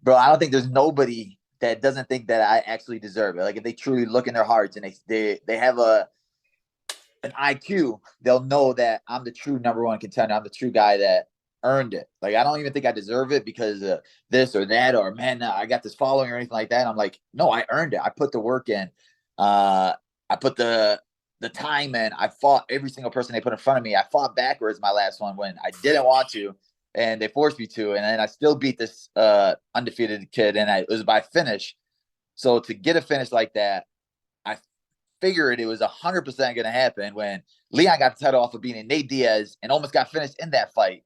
Bro, I don't think there's nobody that doesn't think that I actually deserve it. Like if they truly look in their hearts and they have an IQ, they'll know that I'm the true number one contender. I'm the true guy that earned it. Like I don't even think I deserve it because of this or that or man, I got this following or anything like that. I'm like, no, I earned it. I put the work in. I put the time in. I fought every single person they put in front of me. I fought backwards my last one when I didn't want to, and they forced me to, and then I still beat this undefeated kid, and it was by finish. So to get a finish like that, I figured it was 100% going to happen when Leon got the title off of beating Nate Diaz and almost got finished in that fight.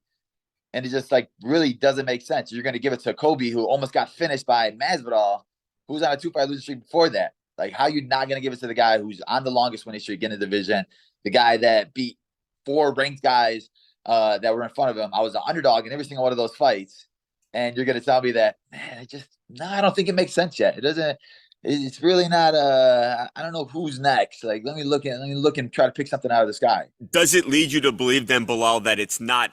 And it just like really doesn't make sense. You're going to give it to Kobe, who almost got finished by Masvidal, who's on a 2-fight losing streak before that. Like, how you not going to give it to the guy who's on the longest winning streak in the division, the guy that beat 4 ranked guys that were in front of him? I was an underdog in every single one of those fights, and you're going to tell me that, man, it just no, I don't think it makes sense yet. It doesn't. It's really not. I don't know who's next. Like, let me look and try to pick something out of the sky. Does it lead you to believe then, Bilal, that it's not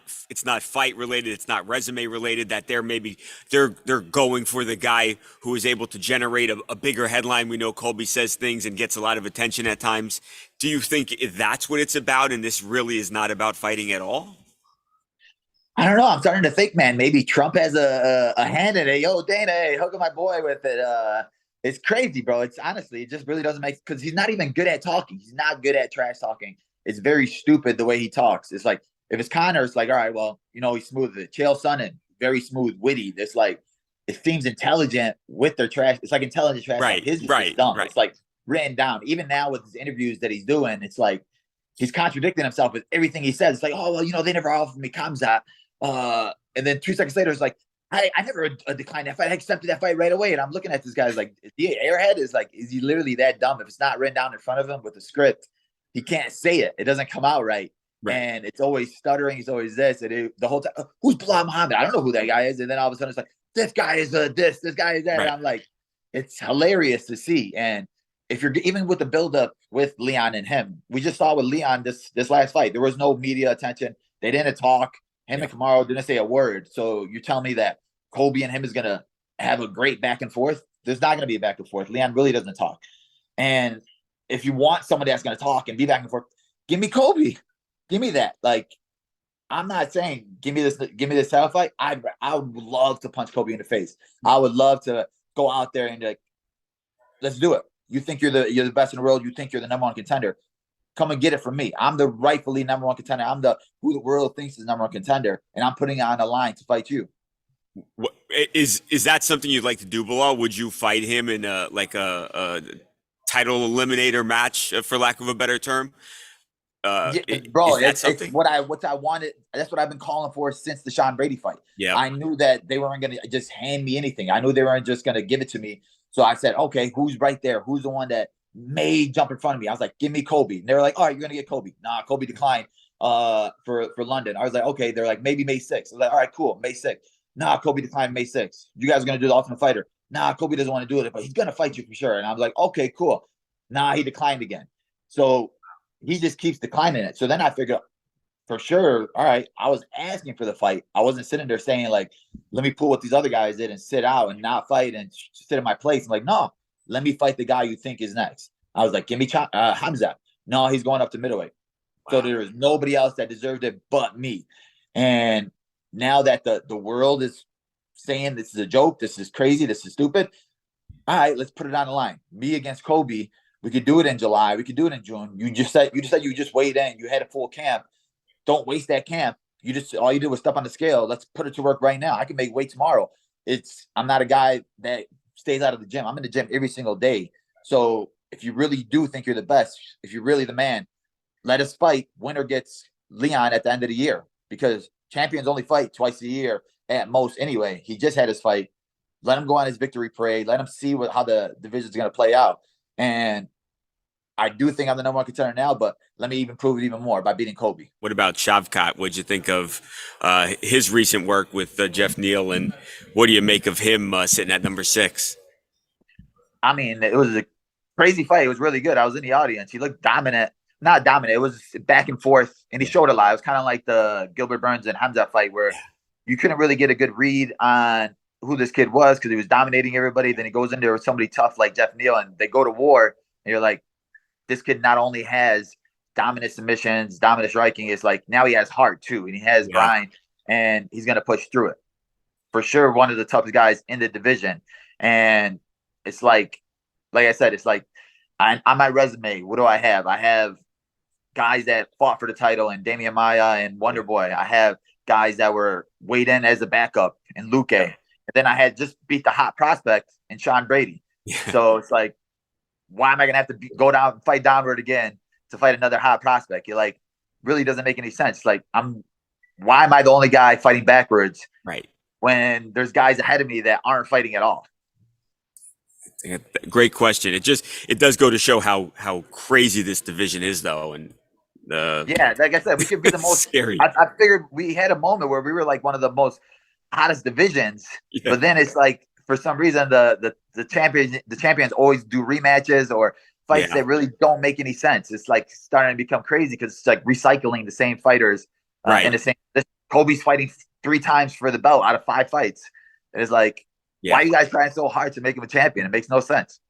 fight related, it's not resume related, that they're going for the guy who is able to generate a bigger headline? We know Colby says things and gets a lot of attention at times. Do you think that's what it's about, and this really is not about fighting at all? I don't know. I'm starting to think, man, maybe Trump has a hand in it. Yo, Dana, hey, hook up my boy with it. It's crazy, bro. It's honestly, it just really doesn't make because he's not even good at talking. He's not good at trash talking. It's very stupid the way he talks. It's like if it's Connor, it's like, all right, well, he's smooth with it. Chael Sonnen, very smooth, witty. It's like it seems intelligent with their trash. It's like intelligent trash talk. Right, His is just right, dumb. right. It's like written down. Even now with his interviews that he's doing, it's like he's contradicting himself with everything he says. It's like, oh well, they never offered me Kamzat. And then 2 seconds later, it's like, I never declined that fight. I accepted that fight right away. And I'm looking at this guy's like, is he an airhead? Is he literally that dumb? If it's not written down in front of him with the script, he can't say it. It doesn't come out right. Right. And it's always stuttering. He's always this. And the whole time, who's Belal Muhammad? I don't know who that guy is. And then all of a sudden, it's like, this guy is this guy is that. And Right. I'm like, it's hilarious to see. And if you're even with the buildup with Leon and him, we just saw with Leon this last fight, there was no media attention. They didn't talk. Him Yeah. and Kamaru didn't say a word. So you're telling me that Colby and him is gonna have a great back and forth? There's not gonna be a back and forth. Leon really doesn't talk. And if you want somebody that's gonna talk and be back and forth, give me Colby. Give me that. Like, I'm not saying give me this title fight. I would love to punch Colby in the face. I would love to go out there and like, let's do it. You think you're the best in the world. You think you're the number one contender. Come and get it from me. I'm the rightfully number one contender. I'm the who the world thinks is number one contender, and I'm putting it on the line to fight you. What, is that something you'd like to do, Bilal? Would you fight him in a title eliminator match, for lack of a better term? Yeah, bro, Is that it's something? what I wanted. That's what I've been calling for since the Sean Brady fight. Yeah. I knew that they weren't gonna just hand me anything. I knew they weren't just gonna give it to me. So I said, okay, who's right there? Who's the one that may jump in front of me? I was like, give me Kobe. And they were like, all right, you're gonna get Kobe. Nah, Kobe declined for London. I was like, okay. They're like, maybe May 6th. I was like, all right, cool, May 6th. Nah, Kobe declined May 6th. You guys are gonna do the Ultimate Fighter. Nah, Kobe doesn't want to do it, but he's gonna fight you for sure. And I was like, okay, cool. Nah, he declined again. So he just keeps declining it. So then I figured for sure, all right, I was asking for the fight. I wasn't sitting there saying like, let me pull what these other guys did and sit out and not fight and sit in my place. I'm like, no, let me fight the guy you think is next. I was like, give me Hamza. No, he's going up to middleweight. So Wow. there was nobody else that deserved it but me. And now that the world is saying this is a joke, this is crazy, this is stupid, all right, let's put it on the line. Me against Kobe. We could do it in July. We could do it in June. You just weighed in. You had a full camp. Don't waste that camp. You just all you did was step on the scale. Let's put it to work right now. I can make weight tomorrow. I'm not a guy that stays out of the gym. I'm in the gym every single day. So if you really do think you're the best, if you're really the man, let us fight. Winner gets Leon at the end of the year because champions only fight twice a year at most anyway. He just had his fight. Let him go on his victory parade. Let him see how the division is going to play out. And I do think I'm the number one contender now, but let me even prove it even more by beating Kobe. What about Shavkat? What'd you think of his recent work with Jeff Neal, and what do you make of him sitting at number 6? I mean, it was a crazy fight. It was really good. I was in the audience. He looked dominant. Not dominant. It was back and forth, and he showed a lot. It was kind of like the Gilbert Burns and Hamza fight where you couldn't really get a good read on who this kid was because he was dominating everybody. Then he goes in there with somebody tough like Jeff Neal, and they go to war. And you're like, this kid not only has dominant submissions, dominant striking, it's like now he has heart too, and he has grind, and he's gonna push through it for sure. One of the toughest guys in the division, and it's like I said, it's like on my resume, what do I have? I have guys that fought for the title and Damian Maya and Wonder Boy. I have guys that were weighed in as a backup and Luque. And then I had just beat the hot prospect and Sean Brady. So it's like, why am I going to have to go down and fight downward again to fight another hot prospect? You're like, really doesn't make any sense. Like, why am I the only guy fighting backwards? Right. When there's guys ahead of me that aren't fighting at all? Great question. It does go to show how crazy this division is, though, and like I said, we could be the most scary. I figured we had a moment where we were like one of the most hottest divisions, but then it's like for some reason the champions always do rematches or fights that really don't make any sense. It's like starting to become crazy because it's like recycling the same fighters in the same. Colby's fighting 3 times for the belt out of 5 fights. It's like, why are you guys trying so hard to make him a champion? It makes no sense.